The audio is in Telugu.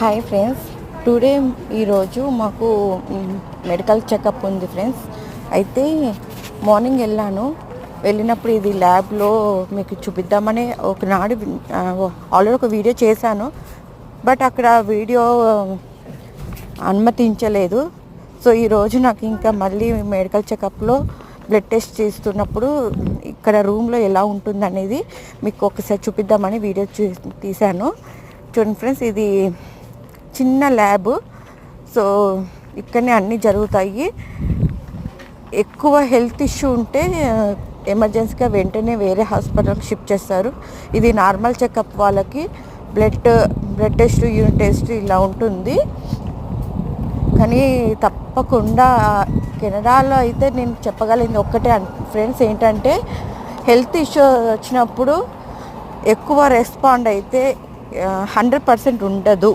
హాయ్ ఫ్రెండ్స్, టుడే ఈరోజు మాకు మెడికల్ చెకప్ ఉంది ఫ్రెండ్స్. అయితే మార్నింగ్ వెళ్ళినప్పుడు ఇది ల్యాబ్లో మీకు చూపిద్దామని ఒకనాడు ఆల్రెడీ ఒక వీడియో చేశాను. బట్ అక్కడ వీడియో అనుమతించలేదు. సో ఈరోజు నాకు ఇంకా మళ్ళీ మెడికల్ చెకప్లో బ్లడ్ టెస్ట్ చేస్తున్నప్పుడు ఇక్కడ రూమ్లో ఎలా ఉంటుంది అనేది మీకు ఒకసారి చూపిద్దామని వీడియో తీశాను. చూడండి ఫ్రెండ్స్, ఇది చిన్న ల్యాబ్. సో ఇక్కడనే అన్నీ జరుగుతాయి. ఎక్కువ హెల్త్ ఇష్యూ ఉంటే ఎమర్జెన్సీగా వెంటనే వేరే హాస్పిటల్కి షిఫ్ట్ చేస్తారు. ఇది నార్మల్ చెకప్ వాళ్ళకి బ్లడ్ టెస్ట్, యూరిన్ టెస్ట్ ఇలా ఉంటుంది. కానీ తప్పకుండా కెనడాలో అయితే నేను చెప్పగలిగింది ఒక్కటే ఫ్రెండ్స్, ఏంటంటే హెల్త్ ఇష్యూ వచ్చినప్పుడు ఎక్కువ రెస్పాండ్ అయితే 100% ఉండదు.